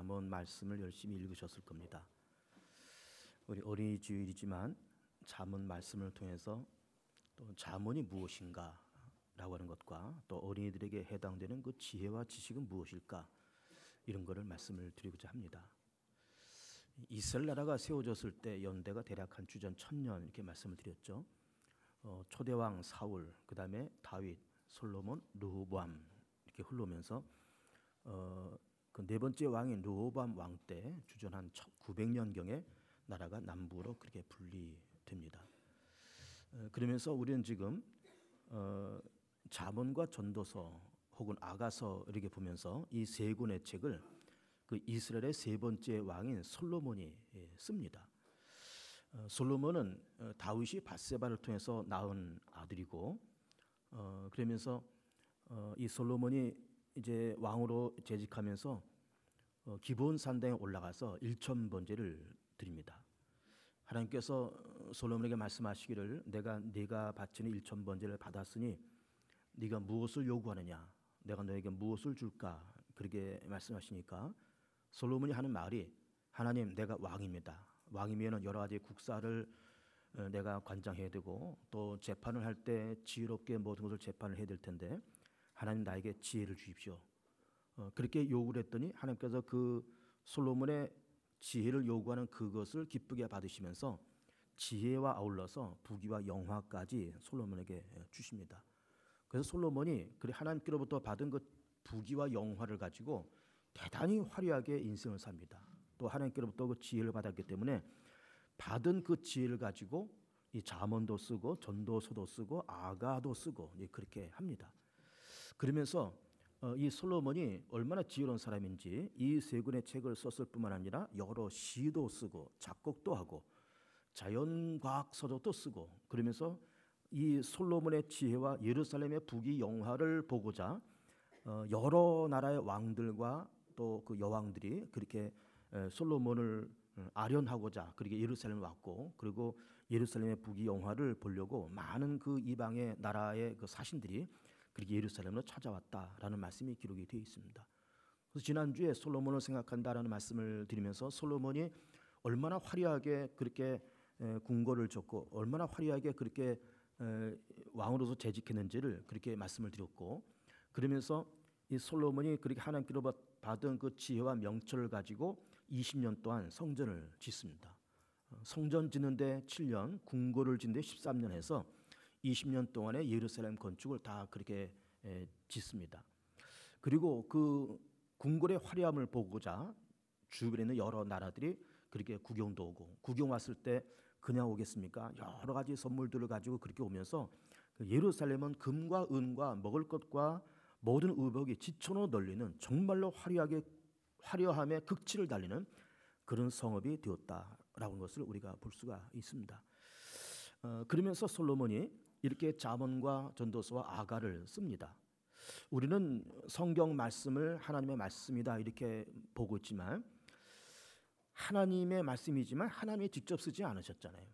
잠언 말씀을 열심히 읽으셨을 겁니다. 우리 어린이 주일이지만 잠언 말씀을 통해서 또 잠언이 무엇인가 라고 하는 것과 또 어린이들에게 해당되는 그 지혜와 지식은 무엇일까 이런 거를 말씀을 드리고자 합니다. 이스라엘 나라가 세워졌을 때 연대가 대략 한 주전 1000년 이렇게 말씀을 드렸죠. 초대왕 사울, 그 다음에 다윗, 솔로몬, 르호보암 이렇게 흘러오면서 그 네 번째 왕인 르호보암 왕 때 주전 한 900년경에 나라가 남부로 그렇게 분리됩니다. 그러면서 우리는 지금 잠언과 전도서 혹은 아가서 이렇게 보면서 이 세 권의 책을 그 이스라엘의 세 번째 왕인 솔로몬이 씁니다. 솔로몬은 다윗이 밧세바를 통해서 낳은 아들이고 그러면서 이 솔로몬이 이제 왕으로 재직하면서 기브온 산당에 올라가서 1000번제를 드립니다. 하나님께서 솔로몬에게 말씀하시기를 네가 바치는 1000번제를 받았으니 네가 무엇을 요구하느냐, 내가 너에게 무엇을 줄까, 그렇게 말씀하시니까 솔로몬이 하는 말이 하나님, 내가 왕입니다. 왕이면 여러 가지 국사를 내가 관장해야 되고 또 재판을 할 때 지혜롭게 모든 것을 재판을 해야 될 텐데 하나님 나에게 지혜를 주십시오. 그렇게 요구를 했더니 하나님께서 그 솔로몬의 지혜를 요구하는 그것을 기쁘게 받으시면서 지혜와 아울러서 부귀와 영화까지 솔로몬에게 주십니다. 그래서 솔로몬이 하나님께로부터 받은 그 부귀와 영화를 가지고 대단히 화려하게 인생을 삽니다. 또 하나님께로부터 그 지혜를 받았기 때문에 받은 그 지혜를 가지고 이 잠언도 쓰고 전도서도 쓰고 아가도 쓰고 그렇게 합니다. 그러면서 이 솔로몬이 얼마나 지혜로운 사람인지 이 세 권의 책을 썼을 뿐만 아니라 여러 시도 쓰고 작곡도 하고 자연과학 서적도 쓰고 그러면서 이 솔로몬의 지혜와 예루살렘의 부귀 영화를 보고자 여러 나라의 왕들과 또 그 여왕들이 그렇게 솔로몬을 아련하고자 그렇게 예루살렘에 왔고 그리고 예루살렘의 부귀 영화를 보려고 많은 그 이방의 나라의 그 사신들이 그렇게 예루살렘으로 찾아왔다라는 말씀이 기록이 되어 있습니다. 그래서 지난주에 솔로몬을 생각한다라는 말씀을 드리면서 솔로몬이 얼마나 화려하게 그렇게 궁궐을 졌고 얼마나 화려하게 그렇게 왕으로서 재직했는지를 그렇게 말씀을 드렸고 그러면서 이 솔로몬이 그렇게 하나님께로 받은 그 지혜와 명철을 가지고 20년 동안 성전을 짓습니다. 성전 짓는데 7년, 궁궐을 짓는데 13년 해서 20년 동안의 예루살렘 건축을 다 그렇게 짓습니다. 그리고 그 궁궐의 화려함을 보고자 주변에 있는 여러 나라들이 그렇게 구경도 오고 구경 왔을 때 그냥 오겠습니까? 여러 가지 선물들을 가지고 그렇게 오면서 예루살렘은 금과 은과 먹을 것과 모든 의복이 지천으로 널리는 정말로 화려함의 극치를 달리는 그런 성읍이 되었다라고 하는 것을 우리가 볼 수가 있습니다. 그러면서 솔로몬이 이렇게 잠언과 전도서와 아가를 씁니다. 우리는 성경 말씀을 하나님의 말씀이다 이렇게 보고 있지만 하나님의 말씀이지만 하나님이 직접 쓰지 않으셨잖아요.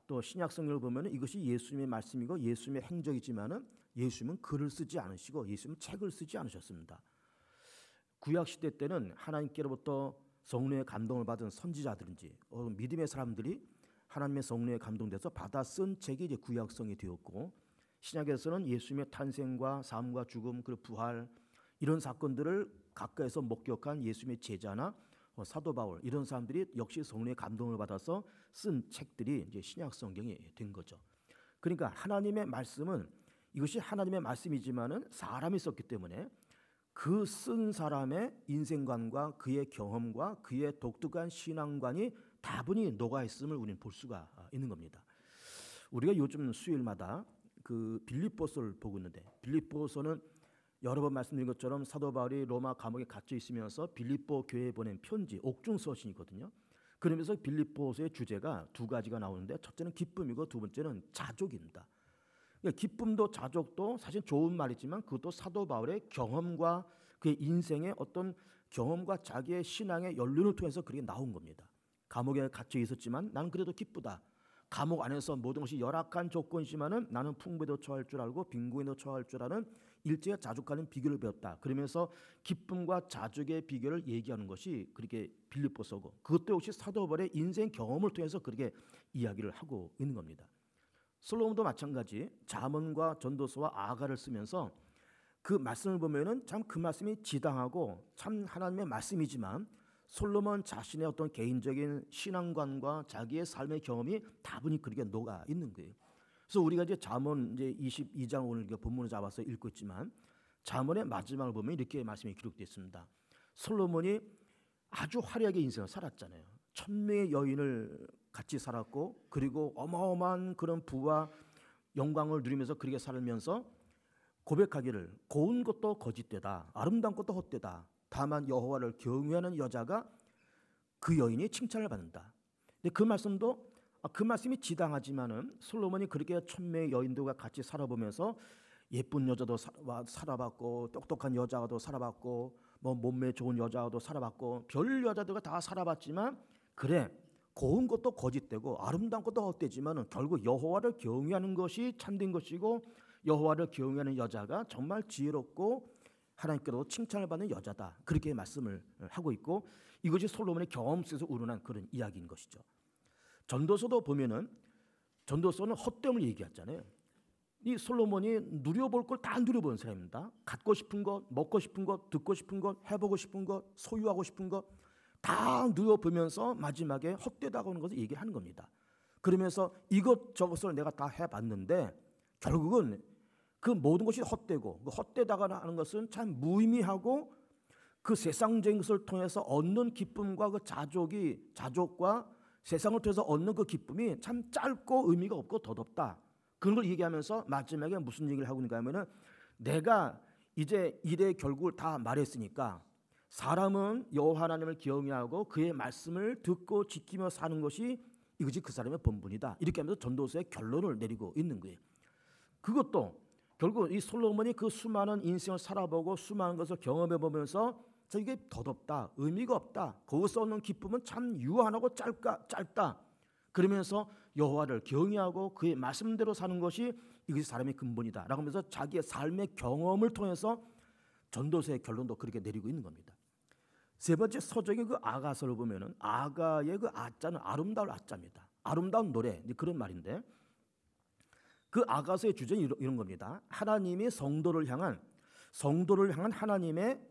또 신약 성경을 보면 이것이 예수님의 말씀이고 예수님의 행적이지만은 예수님은 글을 쓰지 않으시고 예수님은 책을 쓰지 않으셨습니다. 구약 시대 때는 하나님께로부터 성령의 감동을 받은 선지자들인지 믿음의 사람들이 하나님의 성령에 감동돼서 받아 쓴 책이 이제 구약성이 되었고 신약에서는 예수님의 탄생과 삶과 죽음 그리고 부활 이런 사건들을 가까이서 목격한 예수님의 제자나 사도 바울 이런 사람들이 역시 성령의 감동을 받아서 쓴 책들이 이제 신약 성경이 된 거죠. 그러니까 하나님의 말씀은 이것이 하나님의 말씀이지만은 사람이 썼기 때문에 그 쓴 사람의 인생관과 그의 경험과 그의 독특한 신앙관이 다분히 녹아 있음을 우리는 볼 수가 있는 겁니다. 우리가 요즘 수요일마다 그 빌립보서를 보고 있는데 빌립보서는 여러 번 말씀드린 것처럼 사도 바울이 로마 감옥에 갇혀 있으면서 빌립보 교회에 보낸 편지 옥중서신이거든요. 그러면서 빌립보서의 주제가 두 가지가 나오는데 첫째는 기쁨이고 두 번째는 자족입니다. 그러니까 기쁨도 자족도 사실 좋은 말이지만 그것도 사도 바울의 경험과 그의 인생의 어떤 경험과 자기의 신앙의 연륜을 통해서 그렇게 나온 겁니다. 감옥에 갇혀 있었지만 나는 그래도 기쁘다. 감옥 안에서 모든 것이 열악한 조건이지만은 나는 풍부에도 처할 줄 알고 빈곤에도 처할 줄 아는 일제와 자족 간의 비결을 배웠다. 그러면서 기쁨과 자족의 비결을 얘기하는 것이 그렇게 빌립보서고, 그것도 역시 사도 바울의 인생 경험을 통해서 그렇게 이야기를 하고 있는 겁니다. 솔로몬도 마찬가지 잠언과 전도서와 아가를 쓰면서 그 말씀을 보면은 참 그 말씀이 지당하고 참 하나님의 말씀이지만 솔로몬 자신의 어떤 개인적인 신앙관과 자기의 삶의 경험이 다분히 그렇게 녹아 있는 거예요. 그래서 우리가 이제 잠언 이제 22장 오늘 본문을 잡아서 읽고 있지만 잠언의 마지막을 보면 이렇게 말씀이 기록되어 있습니다. 솔로몬이 아주 화려하게 인생을 살았잖아요. 1000명의 여인을 같이 살았고, 그리고 어마어마한 그런 부와 영광을 누리면서 그렇게 살면서 고백하기를 고운 것도 거짓되다, 아름다운 것도 헛되다. 다만 여호와를 경외하는 여자가 그 여인이 칭찬을 받는다. 근데 그 말씀도 그 말씀이 지당하지만은 솔로몬이 그렇게 1000명의 여인들과 같이 살아보면서 예쁜 여자도 살아봤고, 똑똑한 여자도 살아봤고, 뭐 몸매 좋은 여자도 살아봤고, 별 여자들과 다 살아봤지만, 그래 고운 것도 거짓되고 아름다운 것도 헛되지만은 결국 여호와를 경외하는 것이 참된 것이고, 여호와를 경외하는 여자가 정말 지혜롭고 하나님께로 칭찬을 받는 여자다. 그렇게 말씀을 하고 있고, 이것이 솔로몬의 경험 속에서 우러난 그런 이야기인 것이죠. 전도서도 보면은 전도서는 헛됨을 얘기했잖아요. 이 솔로몬이 누려볼 걸 다 누려본 사람입니다. 갖고 싶은 것, 먹고 싶은 것, 듣고 싶은 것, 해보고 싶은 것, 소유하고 싶은 것 다 누려보면서 마지막에 헛되다고 하는 것을 얘기하는 겁니다. 그러면서 이것저것을 내가 다 해봤는데 결국은 그 모든 것이 헛되고, 그 헛되다가 하는 것은 참 무의미하고, 그 세상적인 것을 통해서 얻는 기쁨과 그 자족과 세상을 통해서 얻는 그 기쁨이 참 짧고 의미가 없고 덧없다. 그런 걸 얘기하면서 마지막에 무슨 얘기를 하고 있는가 하면은, 내가 이제 일의 결국을 다 말했으니까 사람은 여호와 하나님을 경외하고 그의 말씀을 듣고 지키며 사는 것이 이것이 그 사람의 본분이다. 이렇게 하면서 전도서의 결론을 내리고 있는 거예요. 그것도 결국 이 솔로몬이 그 수많은 인생을 살아보고 수많은 것을 경험해 보면서 이게 덧없다, 의미가 없다, 거기서 얻는 기쁨은 참 유한하고 짧다. 그러면서 여호와를 경외하고 그의 말씀대로 사는 것이 이것이 사람의 근본이다 라고 하면서 자기의 삶의 경험을 통해서 전도서의 결론도 그렇게 내리고 있는 겁니다. 세 번째 서적인 그 아가서를 보면은 아가의 그 아자는 아름다울 아자입니다. 아름다운 노래, 그런 말인데, 그 아가서의 주제는 이런 겁니다. 하나님이 성도를 향한 하나님의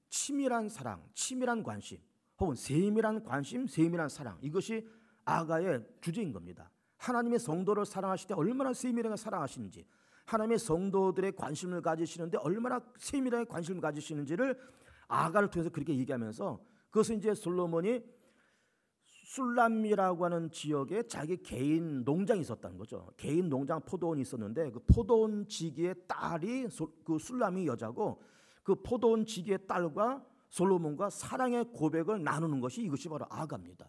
치밀한 사랑, 치밀한 관심, 혹은 세밀한 관심, 세밀한 사랑, 이것이 아가의 주제인 겁니다. 하나님의 성도를 사랑하실 때 얼마나 세밀하게 사랑하시는지, 하나님의 성도들의 관심을 가지시는데 얼마나 세밀하게 관심을 가지시는지를 아가를 통해서 그렇게 얘기하면서, 그것은 이제 솔로몬이 술람이라고 하는 지역에 자기 개인 농장이 있었다는 거죠. 개인 농장 포도원이 있었는데 그 포도원 지기의 딸이 그 술람이 여자고, 그 포도원 지기의 딸과 솔로몬과 사랑의 고백을 나누는 것이 이것이 바로 아가입니다.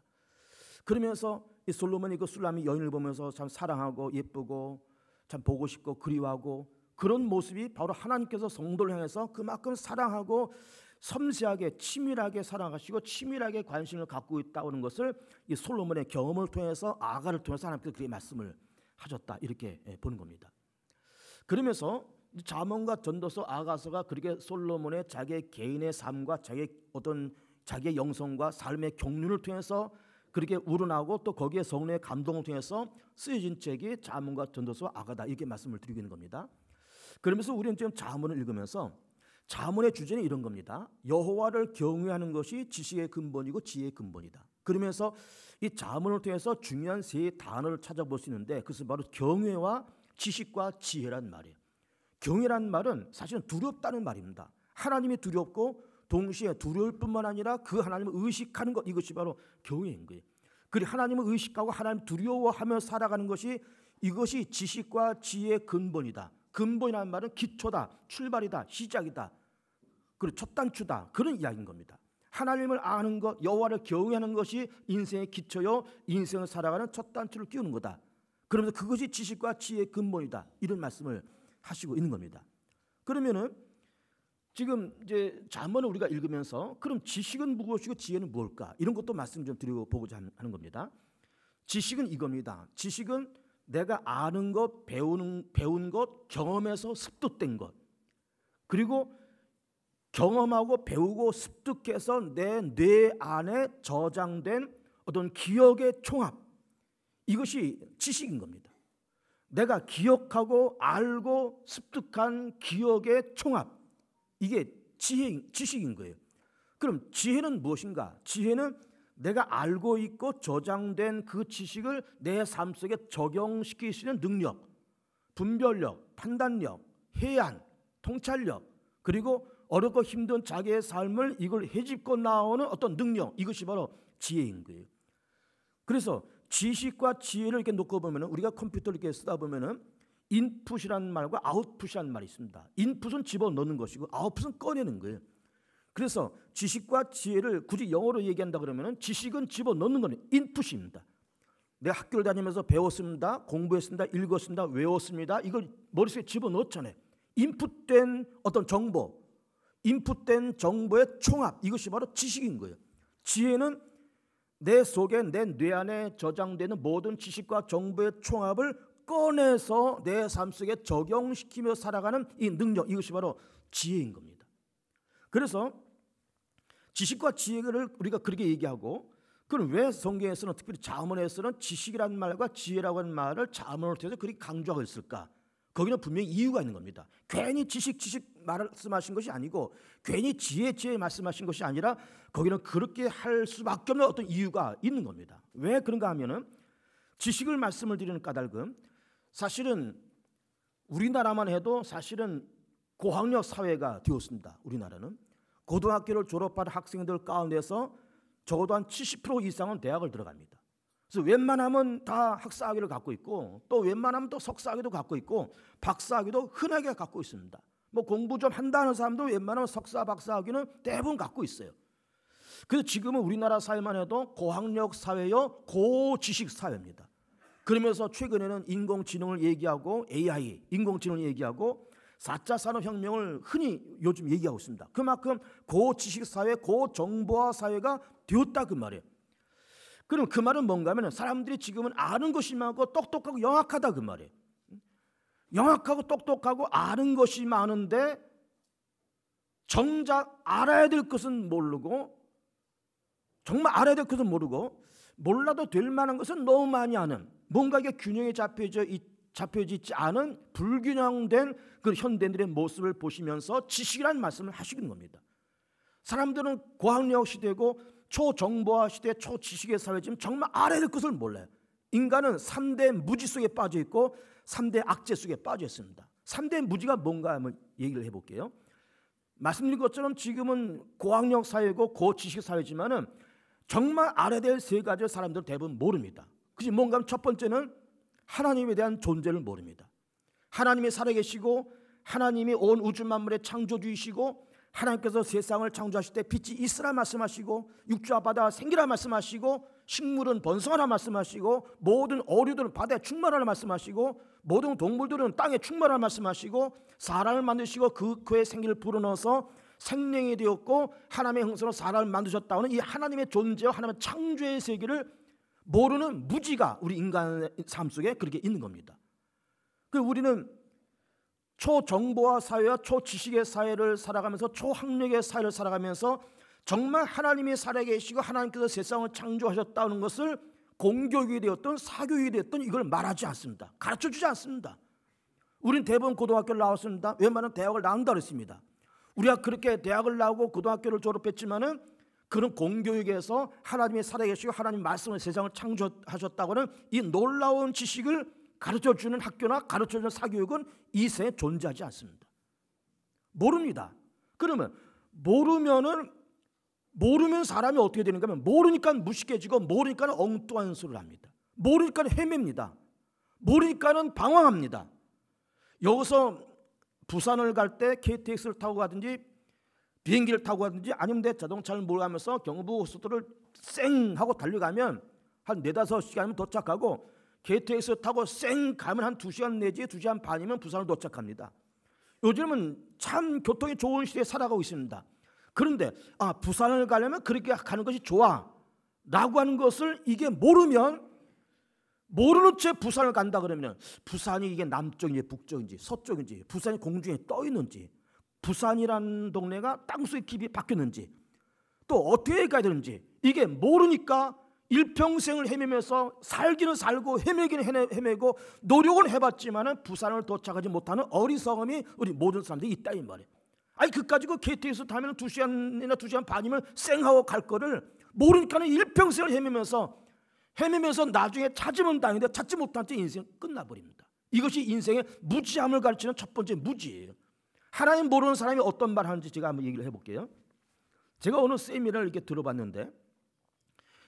그러면서 이 솔로몬이 그 술람이 여인을 보면서 참 사랑하고 예쁘고 참 보고 싶고 그리워하고, 그런 모습이 바로 하나님께서 성도를 향해서 그만큼 사랑하고 섬세하게 치밀하게 사랑하시고 치밀하게 관심을 갖고 있다는 것을 이 솔로몬의 경험을 통해서 아가를 통해서 하나님께서 그렇게 말씀을 하셨다, 이렇게 보는 겁니다. 그러면서 잠언과 전도서, 아가서가 그렇게 솔로몬의 자기의 개인의 삶과 자기의 영성과 삶의 경륜을 통해서 그렇게 우러나고, 또 거기에 성령의 감동을 통해서 쓰여진 책이 잠언과 전도서, 아가다, 이렇게 말씀을 드리고 있는 겁니다. 그러면서 우리는 지금 잠언을 읽으면서 잠언의 주제는 이런 겁니다. 여호와를 경외하는 것이 지식의 근본이고 지혜의 근본이다. 그러면서 이 잠언을 통해서 중요한 세 단어를 찾아볼 수 있는데, 그것은 바로 경외와 지식과 지혜란 말이에요. 경외란 말은 사실은 두렵다는 말입니다. 하나님이 두렵고 동시에 두려울 뿐만 아니라 그 하나님을 의식하는 것, 이것이 바로 경외인 거예요. 그리고 하나님을 의식하고 하나님 두려워하며 살아가는 것이, 이것이 지식과 지혜의 근본이다. 근본이라는 말은 기초다, 출발이다, 시작이다, 그리고 첫 단추다, 그런 이야기인 겁니다. 하나님을 아는 것, 여호와를 경외하는 것이 인생의 기초요, 인생을 살아가는 첫 단추를 끼우는 거다. 그러면서 그것이 지식과 지혜의 근본이다, 이런 말씀을 하시고 있는 겁니다. 그러면은 지금 이제 잠언을 우리가 읽으면서 그럼 지식은 무엇이고 지혜는 무엇일까? 이런 것도 말씀 좀 드리고 보고자 하는 겁니다. 지식은 이겁니다. 지식은 내가 아는 것, 배운 것, 경험에서 습득된 것, 그리고 경험하고 배우고 습득해서 내 뇌 안에 저장된 어떤 기억의 총합, 이것이 지식인 겁니다. 내가 기억하고 알고 습득한 기억의 총합, 이게 지식인 거예요. 그럼 지혜는 무엇인가? 지혜는 내가 알고 있고 저장된 그 지식을 내 삶 속에 적용시킬 수 있는 능력, 분별력, 판단력, 해안, 통찰력, 그리고 어렵고 힘든 자기의 삶을 이걸 헤집고 나오는 어떤 능력, 이것이 바로 지혜인 거예요. 그래서 지식과 지혜를 이렇게 놓고 보면, 우리가 컴퓨터를 이렇게 쓰다 보면 인풋이라는 말과 아웃풋이라는 말이 있습니다. 인풋은 집어넣는 것이고 아웃풋은 꺼내는 거예요. 그래서 지식과 지혜를 굳이 영어로 얘기한다 그러면 지식은 집어넣는 거는 인풋입니다. 내가 학교를 다니면서 배웠습니다, 공부했습니다, 읽었습니다, 외웠습니다, 이걸 머릿속에 집어넣잖아요. 인풋된 어떤 정보, 인풋된 정보의 총합, 이것이 바로 지식인 거예요. 지혜는 내 속에, 내 뇌 안에 저장되는 모든 지식과 정보의 총합을 꺼내서 내 삶 속에 적용시키며 살아가는 이 능력, 이것이 바로 지혜인 겁니다. 그래서 지식과 지혜를 우리가 그렇게 얘기하고, 그럼 왜 성경에서는, 특별히 잠언에서는 지식이라는 말과 지혜라고 하는 말을 잠언을 통해서 그렇게 강조하고 있을까? 거기는 분명히 이유가 있는 겁니다. 괜히 지식 말씀하신 것이 아니고, 괜히 지혜 말씀하신 것이 아니라, 거기는 그렇게 할 수밖에 없는 어떤 이유가 있는 겁니다. 왜 그런가 하면은, 지식을 말씀을 드리는 까닭은 사실은 우리나라만 해도 사실은 고학력 사회가 되었습니다. 우리나라는 고등학교를 졸업한 학생들 가운데서 적어도 한 70% 이상은 대학을 들어갑니다. 그래서 웬만하면 다 학사학위를 갖고 있고, 또 웬만하면 또 석사학위도 갖고 있고, 박사학위도 흔하게 갖고 있습니다. 뭐 공부 좀 한다는 사람도 웬만하면 석사, 박사학위는 대부분 갖고 있어요. 그래서 지금은 우리나라 사회만 해도 고학력 사회요, 고지식 사회입니다. 그러면서 최근에는 인공지능을 얘기하고, AI, 인공지능을 얘기하고 4차 산업혁명을 흔히 요즘 얘기하고 있습니다. 그만큼 고지식 사회, 고정보화 사회가 되었다 그 말이에요. 그럼 그 말은 뭔가 하면, 사람들이 지금은 아는 것이 많고 똑똑하고 영악하다 그 말이에요. 영악하고 똑똑하고 아는 것이 많은데 정작 알아야 될 것은 모르고, 정말 알아야 될 것은 모르고, 몰라도 될 만한 것은 너무 많이 아는, 뭔가 이게 균형이 잡혀져 있지 않은 불균형된 그 현대인들의 모습을 보시면서 지식이라는 말씀을 하시는 겁니다. 사람들은 고학력 시대고 초정보화 시대, 초지식의 사회지만 정말 알아야 될 것을 몰라요. 인간은 3대 무지 속에 빠져 있고 3대 악재 속에 빠져 있습니다. 3대 무지가 뭔가 한번 얘기를 해볼게요. 말씀드린 것처럼 지금은 고학력 사회고 고지식 사회지만은 정말 알아야 될 세 가지를 사람들은 대부분 모릅니다. 그것이 뭔가 하면, 첫 번째는 하나님에 대한 존재를 모릅니다. 하나님이 살아계시고, 하나님이 온 우주 만물의 창조주이시고, 하나님께서 세상을 창조하실 때 빛이 있으라 말씀하시고, 육지와 바다가 생기라 말씀하시고, 식물은 번성하라 말씀하시고, 모든 어류들은 바다에 충만하라 말씀하시고, 모든 동물들은 땅에 충만하라 말씀하시고, 사람을 만드시고 그의 생기를 불어넣어서 생명이 되었고 하나님의 형상으로 사람을 만드셨다는 이 하나님의 존재와 하나님의 창조의 세계를 모르는 무지가 우리 인간의 삶 속에 그렇게 있는 겁니다. 그 우리는 초정보화 사회와 초지식의 사회를 살아가면서, 초학력의 사회를 살아가면서 정말 하나님이 살아계시고 하나님께서 세상을 창조하셨다는 것을 공교육이 되었던 사교육이 되었던 이걸 말하지 않습니다. 가르쳐주지 않습니다. 우린 대부분 고등학교를 나왔습니다. 웬만하면 대학을 나온다 그랬습니다. 우리가 그렇게 대학을 나오고 고등학교를 졸업했지만은 그런 공교육에서 하나님이 살아계시고 하나님 말씀을 세상을 창조하셨다고는 이 놀라운 지식을 가르쳐주는 학교나 가르쳐주는 사교육은 이 세상에 존재하지 않습니다. 모릅니다. 그러면 모르면 사람이 어떻게 되는가 하면, 모르니까 무식해지고, 모르니까 엉뚱한 소리를 합니다. 모르니까 헤맵니다. 모르니까는 방황합니다. 여기서 부산을 갈 때 KTX를 타고 가든지 비행기를 타고 가든지 아니면 내 자동차를 몰고 가면서 경부고속도로를 쌩 하고 달려가면 한 4-5시간이면 도착하고, KTX 타고 쌩 가면 한 2시간 내지 2시간 반이면 부산을 도착합니다. 요즘은 참 교통이 좋은 시대에 살아가고 있습니다. 그런데 부산을 가려면 그렇게 가는 것이 좋아 라고 하는 것을 이게 모르면, 모르는 채 부산을 간다 그러면 부산이 이게 남쪽인지 북쪽인지 서쪽인지, 부산이 공중에 떠 있는지, 부산이라는 동네가 땅속의 깊이 바뀌었는지 또 어떻게 가야 되는지 이게 모르니까 일평생을 헤매면서 살기는 살고 헤매기는 헤매고 노력은 해봤지만은 부산을 도착하지 못하는 어리석음이 우리 모든 사람들이 있다 이 말이에요. 아니 그까지 그 KTX 타면 2시간이나 2시간 반이면 쌩하고 갈 거를 모르니까는 일평생을 헤매면서 나중에 찾으면 다행인데 찾지 못한 채 인생 끝나버립니다. 이것이 인생의 무지함을 가르치는 첫 번째 무지예요. 하나님 모르는 사람이 어떤 말 하는지 제가 한번 얘기를 해볼게요. 제가 어느 세미나를 이렇게 들어봤는데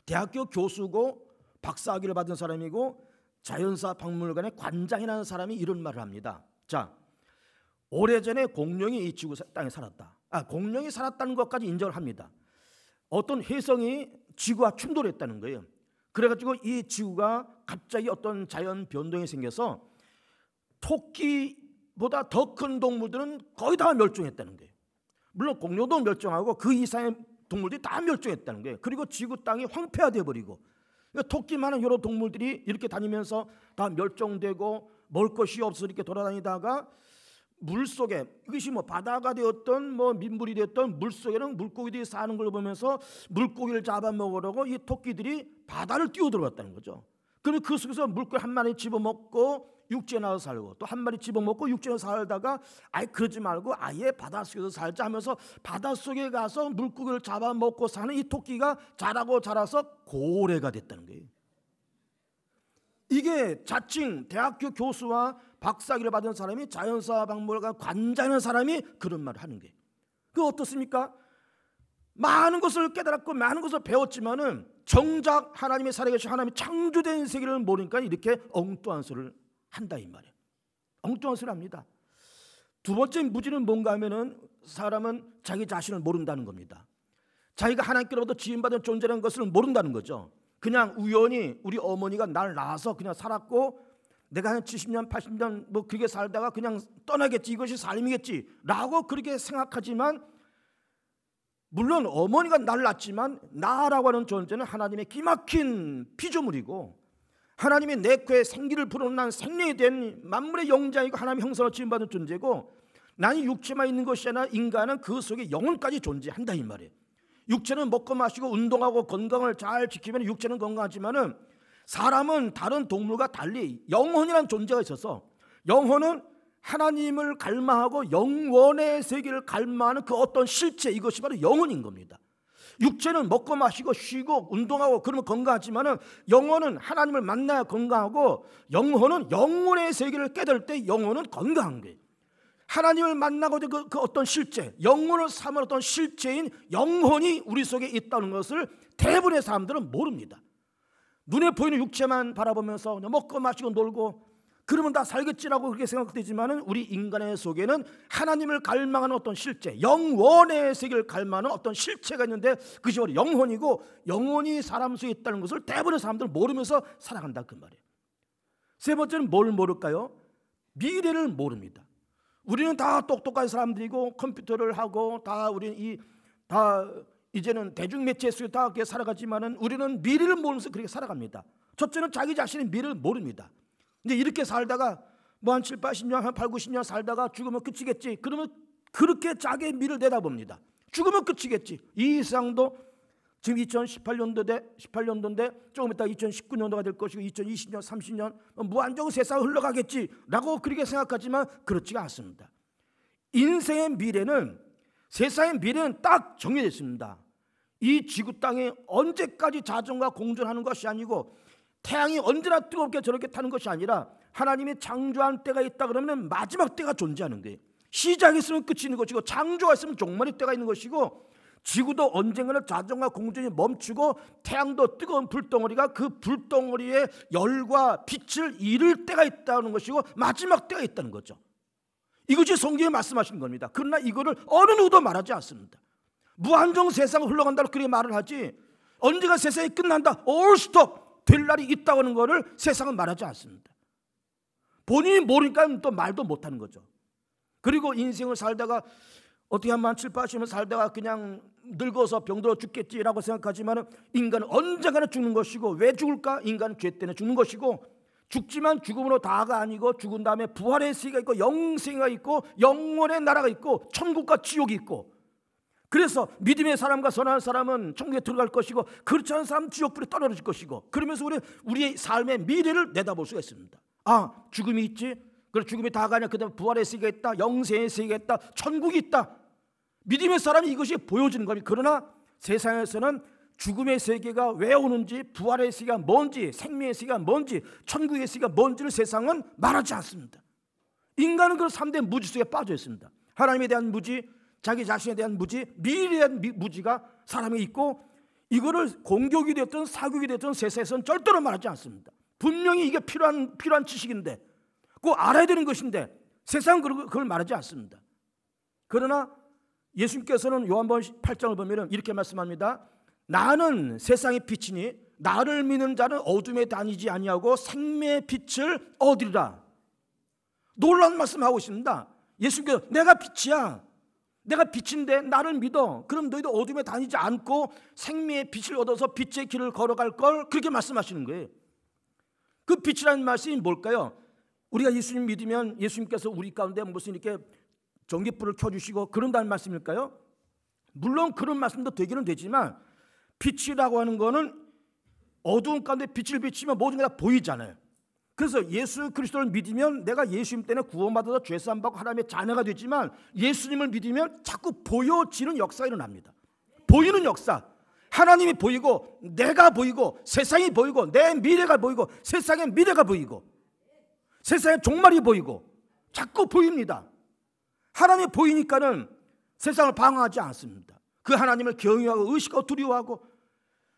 대학교 교수고 박사학위를 받은 사람이고 자연사 박물관의 관장이라는 사람이 이런 말을 합니다. 자, 오래전에 공룡이 이 지구 땅에 살았다. 공룡이 살았다는 것까지 인정을 합니다. 어떤 혜성이 지구와 충돌했다는 거예요. 그래가지고 이 지구가 갑자기 어떤 자연 변동이 생겨서 토끼보다 더 큰 동물들은 거의 다 멸종했다는 거예요. 물론 공룡도 멸종하고 그 이상의 동물들이 다 멸종했다는 거예요. 그리고 지구 땅이 황폐화되어 버리고 토끼만한 여러 동물들이 이렇게 다니면서 다 멸종되고 먹을 것이 없어 이렇게 돌아다니다가 물속에 이것이 뭐 바다가 되었던 뭐 민물이 되었던 물속에는 물고기들이 사는 걸 보면서 물고기를 잡아먹으려고 이 토끼들이 바다를 뛰어들어갔다는 거죠. 그리고 그 속에서 물고기 한 마리 집어먹고 육지에 나와서 살고 또 한 마리 집어먹고 육지에 살다가 그러지 말고 아예 바닷속에서 살자 하면서 바닷속에 가서 물고기를 잡아먹고 사는 이 토끼가 자라서 고래가 됐다는 거예요. 이게 자칭 대학교 교수와 박사학위를 받은 사람이 자연사 박물관 관장하는 사람이 그런 말을 하는 거예요. 그 어떻습니까? 많은 것을 깨달았고 많은 것을 배웠지만은 정작 하나님의 살아계신 하나님이 창조된 세계를 모르니까 이렇게 엉뚱한 소리를 한다 이 말이에요. 엉뚱한 소리를 합니다. 두 번째 무지는 뭔가 하면은 사람은 자기 자신을 모른다는 겁니다. 자기가 하나님께로부터 지음받은 존재라는 것을 모른다는 거죠. 그냥 우연히 우리 어머니가 날 낳아서 그냥 살았고 내가 한 70년 80년 뭐 그렇게 살다가 그냥 떠나겠지 이것이 삶이겠지 라고 그렇게 생각하지만 물론 어머니가 날 낳았지만 나라고 하는 존재는 하나님의 기막힌 피조물이고 하나님이 내 코에 생기를 불어넣은 생명이 된 만물의 영장이고 하나님의 형상으로 지음받은 존재고 나는 육체만 있는 것이 아니라 인간은 그 속에 영혼까지 존재한다 이 말이에요. 육체는 먹고 마시고 운동하고 건강을 잘 지키면 육체는 건강하지만은 사람은 다른 동물과 달리 영혼이라는 존재가 있어서 영혼은 하나님을 갈망하고 영원의 세계를 갈망하는 그 어떤 실체 이것이 바로 영혼인 겁니다. 육체는 먹고 마시고 쉬고 운동하고 그러면 건강하지만은 영혼은 하나님을 만나야 건강하고 영혼은 영혼의 세계를 깨달을 때 영혼은 건강한 거예요. 하나님을 만나고 그 어떤 실체, 영혼을 삼은 어떤 실체인 영혼이 우리 속에 있다는 것을 대부분의 사람들은 모릅니다. 눈에 보이는 육체만 바라보면서 먹고 마시고 놀고 그러면 다 살겠지라고 그렇게 생각되지만은 우리 인간의 속에는 하나님을 갈망하는 어떤 실체, 영원의 세계를 갈망하는 어떤 실체가 있는데 그것이 바로 영혼이고 영혼이 사람 속에 있다는 것을 대부분의 사람들은 모르면서 살아간다 그 말이에요. 세 번째는 뭘 모를까요? 미래를 모릅니다. 우리는 다 똑똑한 사람들이고 컴퓨터를 하고 다 우리는 이제는 대중매체 속에 다 그렇게 살아가지만은 우리는 미래를 모르면서 그렇게 살아갑니다. 첫째는 자기 자신의 미래를 모릅니다. 이제 이렇게 살다가 뭐 한 7, 80년, 한 8, 90년 살다가 죽으면 끝이겠지. 그러면 그렇게 자기의 미래를 내다봅니다. 죽으면 끝이겠지. 이 이상도 지금 2018년도인데 조금 이따 2019년도가 될 것이고 2020년, 30년 무한정으로 세상을 흘러가겠지라고 그렇게 생각하지만 그렇지가 않습니다. 인생의 미래는 세상의 미래는 딱 정해져 있습니다. 이 지구 땅에 언제까지 자전과 공존하는 것이 아니고 태양이 언제나 뜨겁게 저렇게 타는 것이 아니라 하나님이 창조한 때가 있다 그러면 마지막 때가 존재하는 거예요. 시작이 있으면 끝이 있는 것이고 창조가 있으면 종말의 때가 있는 것이고 지구도 언젠가는 자전과 공존이 멈추고 태양도 뜨거운 불덩어리가 그 불덩어리의 열과 빛을 잃을 때가 있다는 것이고 마지막 때가 있다는 거죠. 이것이 성경에 말씀하신 겁니다. 그러나 이거를 어느 누구도 말하지 않습니다. 무한정 세상을 흘러간다고 그렇게 말을 하지 언제가 세상이 끝난다 all stop 될 날이 있다고 하는 것을 세상은 말하지 않습니다. 본인이 모르니까 또 말도 못하는 거죠. 그리고 인생을 살다가 어떻게 하면 7, 80년 살다가 그냥 늙어서 병들어 죽겠지라고 생각하지만 인간은 언젠가는 죽는 것이고 왜 죽을까? 인간은 죄 때문에 죽는 것이고 죽지만 죽음으로 다가 아니고 죽은 다음에 부활의 세계가 있고 영생이 있고 영원의 나라가 있고 천국과 지옥이 있고, 그래서 믿음의 사람과 선한 사람은 천국에 들어갈 것이고 그렇지 않은 사람은 지옥불에 떨어질 것이고, 그러면서 우리의 삶의 미래를 내다볼 수가 있습니다. 아, 죽음이 있지? 그래, 죽음이 다가 아니라 그 다음에 부활의 세계가 있다, 영생의 세계가 있다, 천국이 있다. 믿음의 사람이 이것이 보여지는 겁니다. 그러나 세상에서는 죽음의 세계가 왜 오는지, 부활의 세계가 뭔지, 생명의 세계가 뭔지, 천국의 세계가 뭔지를 세상은 말하지 않습니다. 인간은 그 3대 무지 속에 빠져 있습니다. 하나님에 대한 무지, 자기 자신에 대한 무지, 미래에 대한 무지가 사람이 있고, 이거를 공격이 되었든 사격이 되었든 세상에서는 절대로 말하지 않습니다. 분명히 이게 필요한 지식인데, 꼭 알아야 되는 것인데 세상은 그걸 말하지 않습니다. 그러나 예수님께서는 요한복음 8장을 보면 이렇게 말씀합니다. 나는 세상의 빛이니 나를 믿는 자는 어둠에 다니지 아니하고 생명의 빛을 얻으리라. 놀라운 말씀하고 있습니다. 예수님께서 내가 빛이야, 내가 빛인데 나를 믿어, 그럼 너희도 어둠에 다니지 않고 생명의 빛을 얻어서 빛의 길을 걸어갈 걸, 그렇게 말씀하시는 거예요. 그 빛이라는 말씀이 뭘까요? 우리가 예수님 믿으면 예수님께서 우리 가운데 무슨 이렇게 전깃불을 켜주시고 그런다는 말씀일까요? 물론 그런 말씀도 되기는 되지만, 빛이라고 하는 거는 어두운 가운데 빛을 비치면 모든 게 다 보이잖아요. 그래서 예수 그리스도를 믿으면 내가 예수님 때문에 구원받아서 죄사함 받고 하나님의 자녀가 되지만, 예수님을 믿으면 자꾸 보여지는 역사가 일어납니다. 보이는 역사. 하나님이 보이고 내가 보이고 세상이 보이고 내 미래가 보이고 세상의 미래가 보이고 세상의 종말이 보이고 자꾸 보입니다. 하나님이 보이니까는 세상을 방어하지 않습니다. 그 하나님을 경외하고 의식하고 두려워하고,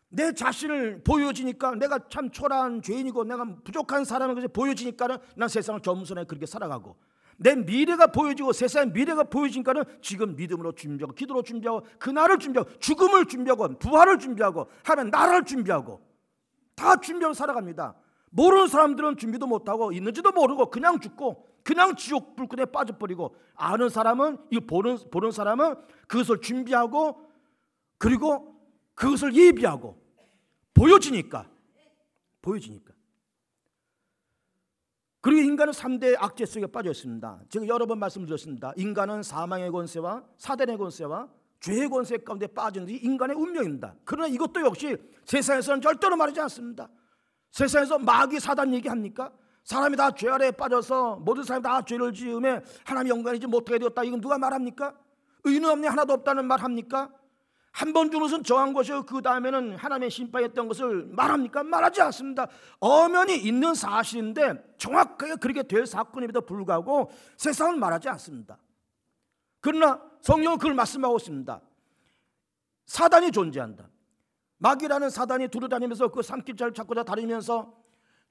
내 자신을 보여지니까 내가 참 초라한 죄인이고 내가 부족한 사람인 것이 보여지니까는 난 세상을 겸손하게 그렇게 살아가고, 내 미래가 보여지고 세상의 미래가 보여지니까는 지금 믿음으로 준비하고 기도로 준비하고 그날을 준비하고 죽음을 준비하고 부활을 준비하고 하나님 나라를 준비하고 다 준비하고 살아갑니다. 모르는 사람들은 준비도 못하고 있는지도 모르고 그냥 죽고 그냥 지옥 불끈에 빠져버리고, 아는 사람은, 이 보는 사람은 그것을 준비하고 그리고 그것을 예비하고 보여지니까. 그리고 인간은 3대 악재 속에 빠져 있습니다. 제가 여러 번 말씀드렸습니다. 인간은 사망의 권세와 사단의 권세와 죄의 권세 가운데 빠진 것이 인간의 운명입니다. 그러나 이것도 역시 세상에서는 절대로 말하지 않습니다. 세상에서 마귀 사단 얘기합니까? 사람이 다 죄 아래에 빠져서 모든 사람이 다 죄를 지음에 하나님이 영광이지 못하게 되었다, 이건 누가 말합니까? 의는 없네 하나도 없다는 말 합니까? 한 번 죽은 것은 정한 것이고 그 다음에는 하나님의 심판했던 것을 말합니까? 말하지 않습니다. 엄연히 있는 사실인데 정확하게 그렇게 될 사건임에도 불구하고 세상은 말하지 않습니다. 그러나 성경은 그걸 말씀하고 있습니다. 사단이 존재한다. 마귀라는 사단이 두루다니면서 그 산길자를 찾고자 다니면서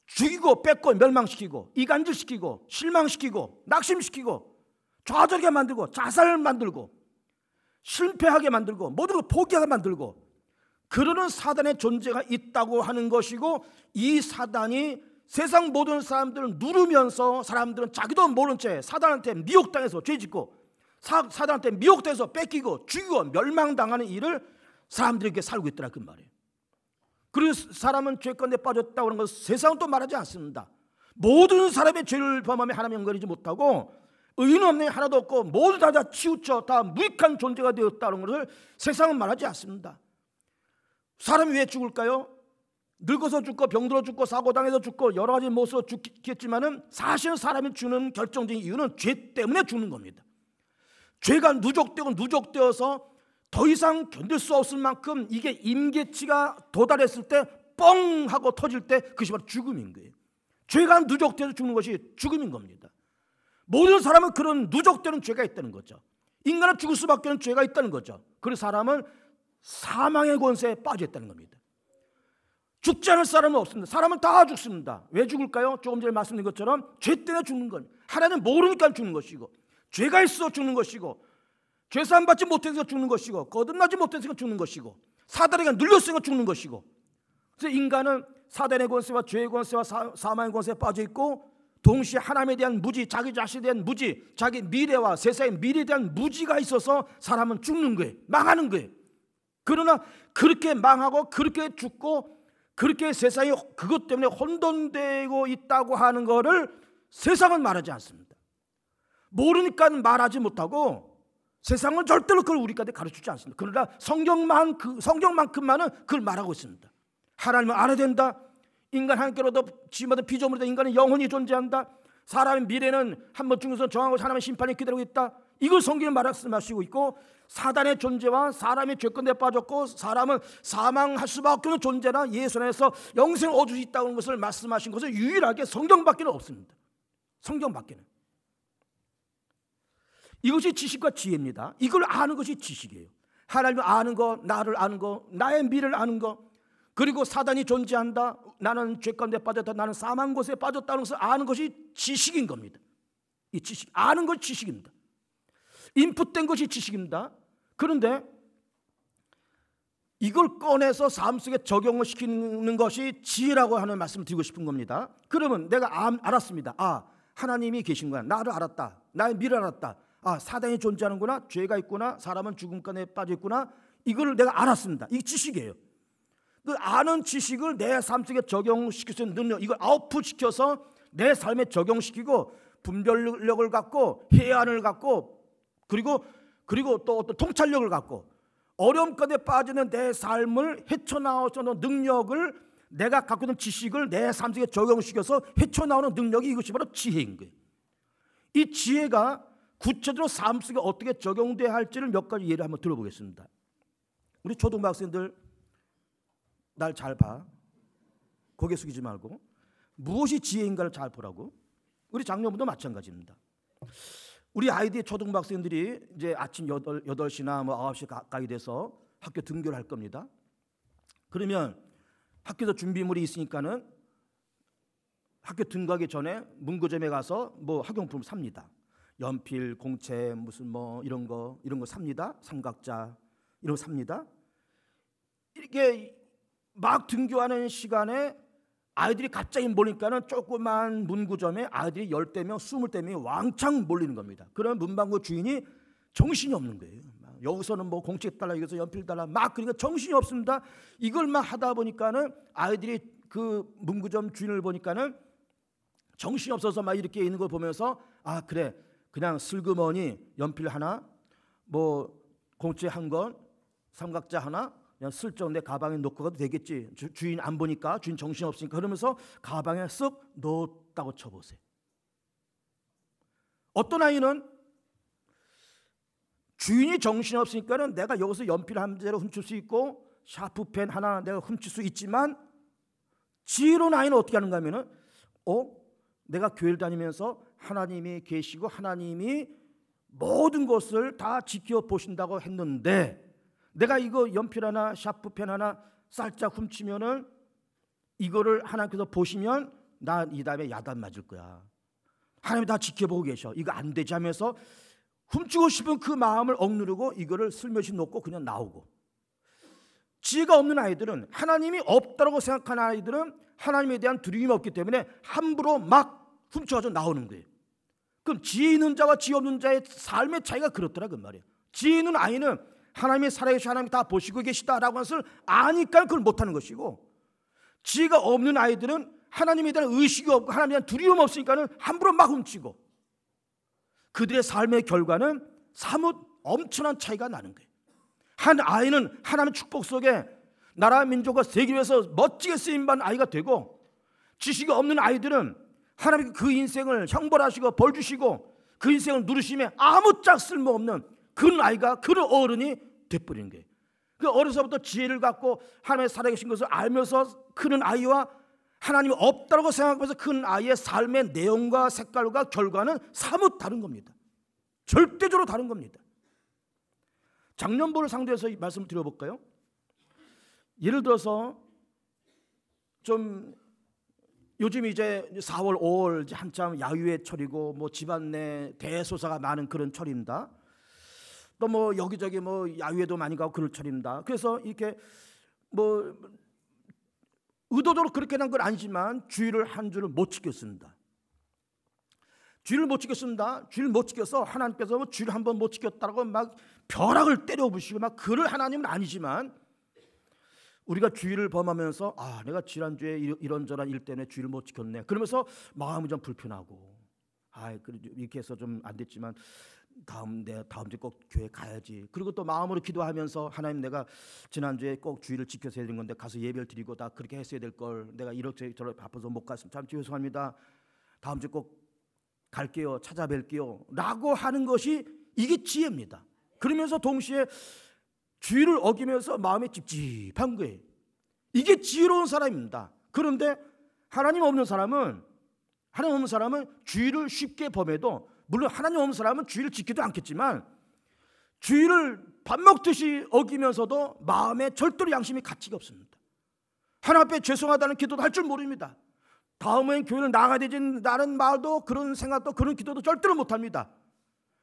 죽이고 뺏고 멸망시키고 이간질시키고 실망시키고 낙심시키고 좌절하게 만들고 자살을 만들고 실패하게 만들고 모든 걸 포기하게 만들고, 그러는 사단의 존재가 있다고 하는 것이고, 이 사단이 세상 모든 사람들을 누르면서 사람들은 자기도 모른 채 사단한테 미혹당해서 죄짓고 사단한테 미혹돼서 뺏기고 죽이고 멸망당하는 일을 사람들이 이렇게 살고 있더라 그 말이에요. 그리고 사람은 죄가운데 빠졌다고 하는 것을 세상은 또 말하지 않습니다. 모든 사람의 죄를 범하며 하나님 영광이지 못하고 의인 없는 하나도 없고 모두 다 치우쳐 다 무익한 존재가 되었다는 것을 세상은 말하지 않습니다. 사람이 왜 죽을까요? 늙어서 죽고 병들어 죽고 사고당해서 죽고 여러 가지 모습으로 죽겠지만은 사실은 사람이 죽는 결정적인 이유는 죄 때문에 죽는 겁니다. 죄가 누적되어서 더 이상 견딜 수 없을 만큼 이게 임계치가 도달했을 때 뻥 하고 터질 때 그것이 바로 죽음인 거예요. 죄가 누적되어서 죽는 것이 죽음인 겁니다. 모든 사람은 그런 누적되는 죄가 있다는 거죠. 인간은 죽을 수밖에 없는 죄가 있다는 거죠. 그래서 사람은 사망의 권세에 빠져 있다는 겁니다. 죽지 않을 사람은 없습니다. 사람은 다 죽습니다. 왜 죽을까요? 조금 전에 말씀드린 것처럼 죄 때문에 죽는 건, 하나님 모르니까 죽는 것이고, 죄가 있어 죽는 것이고, 죄사함 받지 못해서 죽는 것이고, 거듭나지 못해서 죽는 것이고, 사단에게 눌렸으니까 죽는 것이고. 그래서 인간은 사단의 권세와 죄의 권세와 사망의 권세에 빠져 있고, 동시에 하나님에 대한 무지, 자기 자신에 대한 무지, 자기 미래와 세상의 미래에 대한 무지가 있어서 사람은 죽는 거예요. 망하는 거예요. 그러나 그렇게 망하고 그렇게 죽고 그렇게 세상이 그것 때문에 혼돈되고 있다고 하는 것을 세상은 말하지 않습니다. 모르니까 말하지 못하고 세상은 절대로 그걸 우리한테 가르치지 않습니다. 그러나 성경만큼만은 그걸 말하고 있습니다. 하나님을 알아야 된다. 인간 하나님께로부터 지음받은 피조물이다. 인간은 영원히 존재한다. 사람의 미래는 한 번 죽어서 정하고 하나님의 심판이 기다리고 있다. 이걸 성경에 말씀하시고 있고, 사단의 존재와 사람의 죄권에 빠졌고 사람은 사망할 수밖에 없는 존재나 예수 안에서 영생을 얻을 수 있다는 것을 말씀하신 것은 유일하게 성경밖에 없습니다. 성경밖에는. 이것이 지식과 지혜입니다. 이걸 아는 것이 지식이에요. 하나님을 아는 것, 나를 아는 것, 나의 미래를 아는 것, 그리고 사단이 존재한다, 나는 죄 가운데 빠졌다, 나는 사망 곳에 빠졌다는 것을 아는 것이 지식인 겁니다. 이 지식, 아는 것이 지식입니다. 인풋된 것이 지식입니다. 그런데 이걸 꺼내서 삶 속에 적용을 시키는 것이 지혜라고 하는 말씀을 드리고 싶은 겁니다. 그러면 내가 알았습니다. 아, 하나님이 계신 거야. 나를 알았다. 나의 미래를 알았다. 아, 사단이 존재하는구나. 죄가 있구나. 사람은 죽음 가운데 빠져 있구나. 이걸 내가 알았습니다. 이게 지식이에요. 그 아는 지식을 내 삶 속에 적용시킬 수 있는 능력, 이걸 아웃풋시켜서 내 삶에 적용시키고 분별력을 갖고 해안을 갖고 그리고 또 어떤 통찰력을 갖고 어려움 가운데 빠지는 내 삶을 헤쳐나오는 능력을, 내가 갖고 있는 지식을 내 삶 속에 적용시켜서 헤쳐나오는 능력이, 이것이 바로 지혜인 거예요. 이 지혜가 구체적으로 삶 속에 어떻게 적용돼야 할지를 몇 가지 예를 한번 들어보겠습니다. 우리 초등학생들 날 잘 봐. 고개 숙이지 말고. 무엇이 지혜인가를 잘 보라고. 우리 장녀분도 마찬가지입니다. 우리 아이들 초등학생들이 이제 아침 8시나 9시 가까이 돼서 학교 등교를 할 겁니다. 그러면 학교에서 준비물이 있으니까는 학교 등교하기 전에 문구점에 가서 학용품을 삽니다. 연필, 공책, 무슨 이런 거 삽니다. 삼각자 이런 거 삽니다. 이렇게 막 등교하는 시간에 아이들이 갑자기 몰리니까는 조그만 문구점에 아이들이 10대명, 20대명이 왕창 몰리는 겁니다. 그러면 문방구 주인이 정신이 없는 거예요. 여기서는 공책 달라, 여기서 연필 달라, 막 그러니까 정신이 없습니다. 이걸만 하다 보니까는 아이들이 그 문구점 주인을 보니까는 정신이 없어서 막 이렇게 있는 걸 보면서, 아 그래, 그냥 슬그머니 연필 하나, 공책 한 권, 삼각자 하나 그냥 슬쩍 내 가방에 놓고 가도 되겠지. 주인 안 보니까, 주인 정신 없으니까, 그러면서 가방에 쓱 넣었다고 쳐보세요. 어떤 아이는 주인이 정신이 없으니까는 내가 여기서 연필 한 대로 훔칠 수 있고 샤프펜 하나 내가 훔칠 수 있지만, 지혜로운 아이는 어떻게 하는가 하면은 내가 교회를 다니면서 하나님이 계시고 하나님이 모든 것을 다 지켜보신다고 했는데, 내가 이거 연필 하나, 샤프펜 하나 살짝 훔치면은 이거를 하나님께서 보시면 나 이 다음에 야단 맞을 거야. 하나님이 다 지켜보고 계셔. 이거 안 되지 하면서 훔치고 싶은 그 마음을 억누르고 이거를 슬며시 놓고 그냥 나오고. 지혜가 없는 아이들은, 하나님이 없다고 생각하는 아이들은 하나님에 대한 두려움이 없기 때문에 함부로 막 훔쳐가지고 나오는 거예요. 그럼 지혜 있는 자와 지혜 없는 자의 삶의 차이가 그렇더라 그 말이에요. 지혜 있는 아이는 하나님이 살아계시고 하나님이 다 보시고 계시다라고 하는 것을 아니까 그걸 못하는 것이고, 지혜가 없는 아이들은 하나님에 대한 의식이 없고 하나님에 대한 두려움 없으니까는 함부로 막 훔치고, 그들의 삶의 결과는 사뭇 엄청난 차이가 나는 거예요. 한 아이는 하나님의 축복 속에 나라 민족과 세계 위해서 멋지게 쓰임받는 아이가 되고, 지식이 없는 아이들은 하나님이 그 인생을 형벌하시고 벌 주시고 그 인생을 누르심에 아무짝 쓸모없는 그런 아이가, 그런 어른이 돼버리는 거예요. 그 어려서부터 지혜를 갖고 하나님의 살아계신 것을 알면서 크는 아이와 하나님이 없다고 생각하면서 큰 아이의 삶의 내용과 색깔과 결과는 사뭇 다른 겁니다. 절대적으로 다른 겁니다. 장년부를 상대해서 말씀을 드려볼까요? 예를 들어서 좀 요즘 이제 4월, 5월 한참 야유의 철이고 집안 내 대소사가 많은 그런 철입니다. 또 여기저기 야유회도 많이 가고 그럴 철입니다. 그래서 이렇게 의도적으로 그렇게 한 건 아니지만 주의를 한 줄을 못 지켰습니다. 주의를 못 지켰습니다. 주의를 못 지켜서 하나님께서 주의를 한 번 못 지켰다고 막 벼락을 때려 부시고 막 그럴 하나님은 아니지만, 우리가 주의를 범하면서 내가 지난주에 이런저런 일 때문에 주의를 못 지켰네. 그러면서 마음이 좀 불편하고 이렇게 해서 좀 안 됐지만 다음 주에 꼭 교회 가야지. 그리고 또 마음으로 기도하면서 하나님, 내가 지난주에 꼭 주의를 지켜서 해야 되는 건데 가서 예배를 드리고 다 그렇게 했어야 될 걸 내가 이렇게 저렇게 바빠서 못 갔으면 참 죄송합니다. 다음 주에 꼭 갈게요. 찾아뵐게요. 라고 하는 것이 이게 지혜입니다. 그러면서 동시에 주의를 어기면서 마음이 찝찝한 거예요. 이게 지혜로운 사람입니다. 그런데 하나님 없는 사람은 주의를 쉽게 범해도, 물론 하나님 없는 사람은 주의를 지키도 않겠지만 주의를 밥 먹듯이 어기면서도 마음에 절대로 양심이 가치가 없습니다. 하나님 앞에 죄송하다는 기도도 할 줄 모릅니다. 다음엔 교회를 나가야 되지 라는 말도, 그런 생각도, 그런 기도도 절대로 못합니다.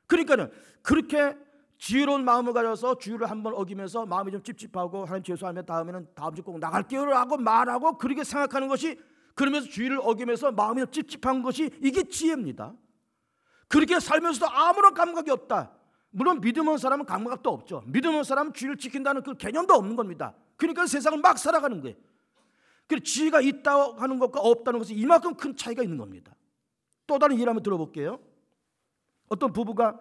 그러니까는 그렇게 지혜로운 마음을 가져서 주의를 한번 어기면서 마음이 좀 찝찝하고 하나님 죄송하면 다음에는 다음 주 꼭 나갈게요 라고 말하고 그렇게 생각하는 것이, 그러면서 주의를 어기면서 마음이 좀 찝찝한 것이 이게 지혜입니다. 그렇게 살면서도 아무런 감각이 없다. 물론 믿음 없는 사람은 감각도 없죠. 믿음 없는 사람은 주의를 지킨다는 그 개념도 없는 겁니다. 그러니까 세상을 막 살아가는 거예요. 그래서 지혜가 있다고 하는 것과 없다는 것은 이만큼 큰 차이가 있는 겁니다. 또 다른 예를 한번 들어볼게요. 어떤 부부가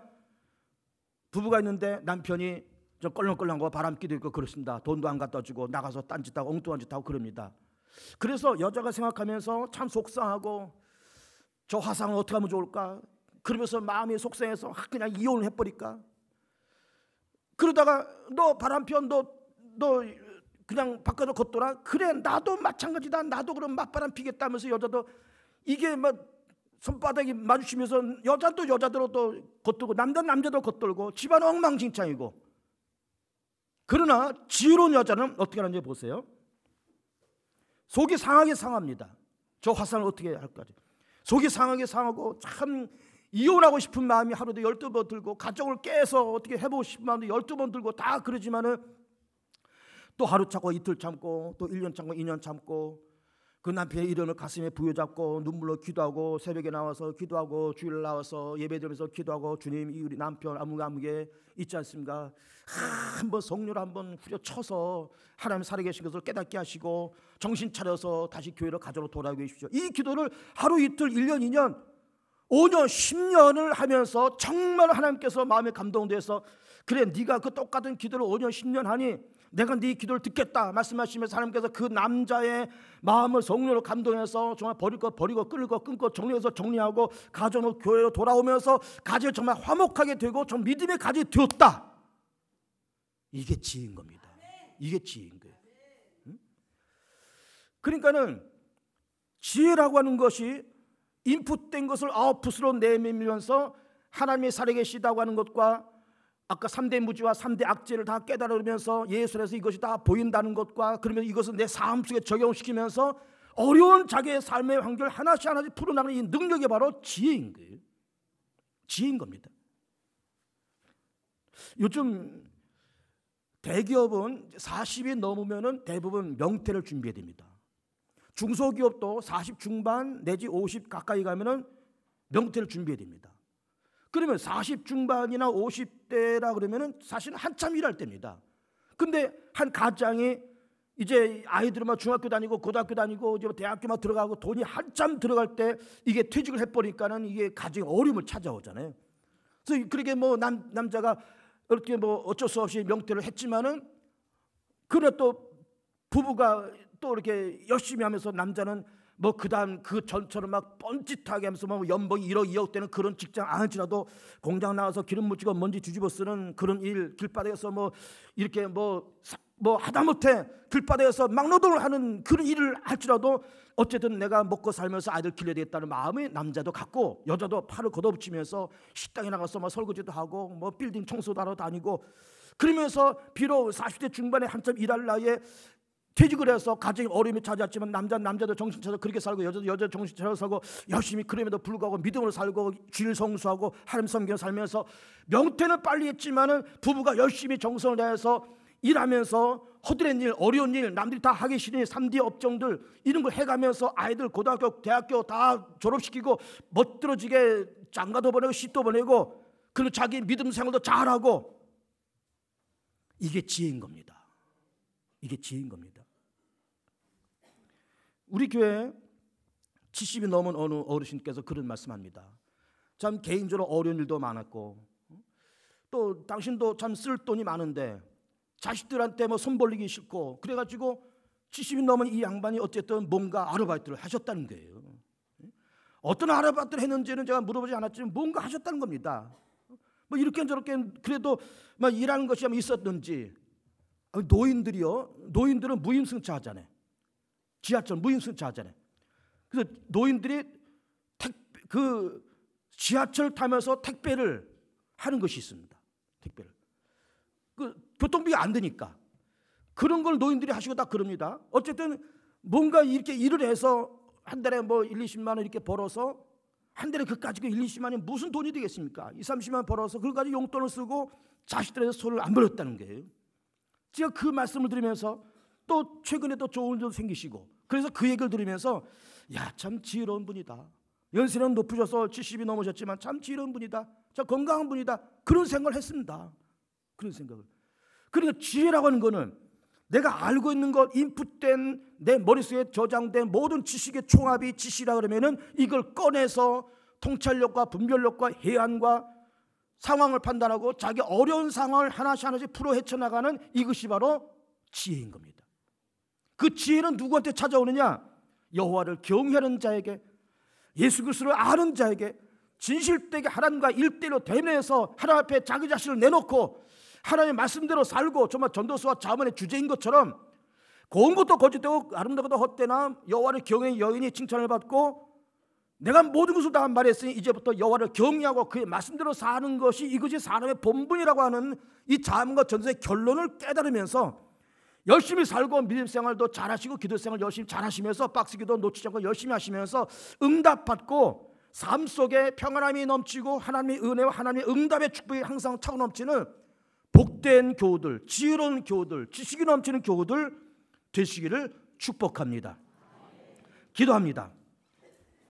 있는데 남편이 좀 껄렁껄렁한 거 바람기도 있고 그렇습니다. 돈도 안 갖다 주고 나가서 딴짓하고 엉뚱한 짓하고 그럽니다. 그래서 여자가 생각하면서 참 속상하고 저 화상을 어떻게 하면 좋을까? 그러면서 마음이 속상해서 그냥 이혼을 해버릴까? 그러다가 너 바람편 너 그냥 바꿔서 걷더라. 그래 나도 마찬가지다. 나도 그럼 맞바람 피겠다면서 여자도 이게 막 손바닥이 마주치면서 여자도 여자대로 또 걷돌고 남자도 걷돌고 집안 엉망진창이고. 그러나 지혜로운 여자는 어떻게 하는지 보세요. 속이 상하게 상합니다. 저 화상을 어떻게 할까? 속이 상하게 상하고 참 이혼하고 싶은 마음이 하루도 12번 들고 가정을 깨서 어떻게 해보고 싶은 마음도 12번 들고 다 그러지만은 또 하루 참고 이틀 참고 또 1년 참고 2년 참고 그 남편의 이름을 가슴에 부여잡고 눈물로 기도하고 새벽에 나와서 기도하고 주일 나와서 예배드리면서 기도하고 주님 이 우리 남편 아무개 있지 않습니까? 한번 성령을 한번 후려쳐서 하나님 살아계신 것을 깨닫게 하시고 정신 차려서 다시 교회로 가정으로 돌아오게 해주십시오. 이 기도를 하루 이틀 1년 2년 5년 10년을 하면서 정말 하나님께서 마음에 감동돼서 그래 네가 그 똑같은 기도를 5년 10년 하니 내가 네 기도를 듣겠다 말씀하시면서 하나님께서 그 남자의 마음을 성령으로 감동해서 정말 버릴 거 버리고 끊을 거 끊고 정리해서 정리하고 가정으로 교회로 돌아오면서 가정이 정말 화목하게 되고 좀 믿음의 가정이 되었다. 이게 지혜인 겁니다. 이게 지혜인 거예요. 그러니까는 지혜라고 하는 것이 인풋된 것을 아웃풋으로 내밀면서 하나님이 살아계시다고 하는 것과 아까 3대 무지와 3대 악재를 다 깨달으면서 예술에서 이것이 다 보인다는 것과 그러면서 이것을 내 삶 속에 적용시키면서 어려운 자기의 삶의 환경을 하나씩 풀어나가는 이 능력이 바로 지혜인 거예요. 지혜인 겁니다. 요즘 대기업은 40이 넘으면 대부분 명퇴를 준비해야 됩니다. 중소기업도 40 중반 내지 50 가까이 가면 명퇴를 준비해야 됩니다. 그러면 40 중반이나 50대라 그러면 사실은 한참 일할 때입니다. 근데 한 가장이 이제 아이들은 막 중학교 다니고 고등학교 다니고 이제 대학교만 들어가고 돈이 한참 들어갈 때 이게 퇴직을 해버리니까는 이게 가정에 어려움을 찾아오잖아요. 그래서 그렇게 뭐 남자가 이렇게 뭐 어쩔 수 없이 명퇴를 했지만은 그래 또 부부가 또 이렇게 열심히 하면서 남자는 뭐 그다음 그 전처럼 막 뻔짓하게 하면서 뭐 연봉이 1억 2억 되는 그런 직장 아니더라도 공장 나와서 기름 묻히고 먼지 뒤집어 쓰는 그런 일 길바닥에서 뭐 이렇게 뭐 하다못해 길바닥에서 막노동을 하는 그런 일을 할지라도 어쨌든 내가 먹고 살면서 아이들 길러야 되겠다는 마음이 남자도 갖고 여자도 팔을 걷어붙이면서 식당에 나가서 뭐 설거지도 하고 뭐 빌딩 청소도 하러 다니고 그러면서 비록 40대 중반에 한참 일할 나이에 퇴직을 해서 가정에 어려움이 찾아왔지만 남자도 정신 차려 그렇게 살고 여자도 정신 차려 살고 열심히 그럼에도 불구하고 믿음으로 살고 주일 성수하고 하나님 섬기며 살면서 명퇴는 빨리 했지만은 부부가 열심히 정성을 다해서 일하면서 허드렛 일, 어려운 일, 남들이 다 하기 싫은 3D 업종들 이런 걸 해가면서 아이들 고등학교, 대학교 다 졸업시키고 멋들어지게 장가도 보내고 시도 보내고 그리고 자기 믿음 생활도 잘하고 이게 지혜인 겁니다. 이게 지혜인 겁니다. 우리 교회 70이 넘은 어느 어르신께서 그런 말씀합니다. 참 개인적으로 어려운 일도 많았고 또 당신도 참 쓸 돈이 많은데 자식들한테 뭐 손 벌리기 싫고 그래가지고 70이 넘은 이 양반이 어쨌든 뭔가 아르바이트를 하셨다는 거예요. 어떤 아르바이트를 했는지는 제가 물어보지 않았지만 뭔가 하셨다는 겁니다. 뭐 이렇게 저렇게 그래도 막 일하는 것이 있었는지. 노인들은 무임승차 하잖아요. 지하철 무임승차 하잖아요. 그래서 노인들이 그 지하철 타면서 택배를 하는 것이 있습니다. 택배를. 그 교통비가 안 되니까 그런 걸 노인들이 하시고 다 그럽니다. 어쨌든 뭔가 이렇게 일을 해서 한 달에 뭐 1, 20만 원 이렇게 벌어서 한 달에 그까지 1, 20만 원이 무슨 돈이 되겠습니까? 2, 30만 원 벌어서 그걸 가지고 용돈을 쓰고 자식들에서 손을 안 벌었다는 거예요. 제가 그 말씀을 들으면서 또 최근에 또 좋은 일도 생기시고 그래서 그 얘기를 들으면서 야, 참 지혜로운 분이다. 연세는 높으셔서 70이 넘으셨지만 참 지혜로운 분이다. 참 건강한 분이다. 그런 생각을 했습니다. 그런 생각을. 그러니까 지혜라고 하는 거는 내가 알고 있는 것, 인풋된 내 머릿속에 저장된 모든 지식의 총합이 지식이라 그러면은 이걸 꺼내서 통찰력과 분별력과 해안과 상황을 판단하고 자기 어려운 상황을 하나씩 풀어 헤쳐나가는 이것이 바로 지혜인 겁니다. 그 지혜는 누구한테 찾아오느냐? 여호와를 경외하는 자에게, 예수 그리스도를 아는 자에게, 진실되게 하나님과 일대일로 대면해서 하나님 앞에 자기 자신을 내놓고 하나님의 말씀대로 살고 정말 전도서와 자문의 주제인 것처럼 고운 것도 거짓되고 아름다운 것도 헛되나 여호와를 경외하는 여인이 칭찬을 받고 내가 모든 것을 다 말했으니 이제부터 여호와를 경외하고 그의 말씀대로 사는 것이 이것이 사람의 본분이라고 하는 이 자문과 전도서의 결론을 깨달으면서 열심히 살고 믿음 생활도 잘하시고 기도 생활 열심히 잘하시면서 빡시기도 놓치지 않고 열심히 하시면서 응답받고 삶 속에 평안함이 넘치고 하나님의 은혜와 하나님의 응답의 축복이 항상 차고 넘치는 복된 교우들, 지혜로운 교우들, 지식이 넘치는 교우들 되시기를 축복합니다. 기도합니다.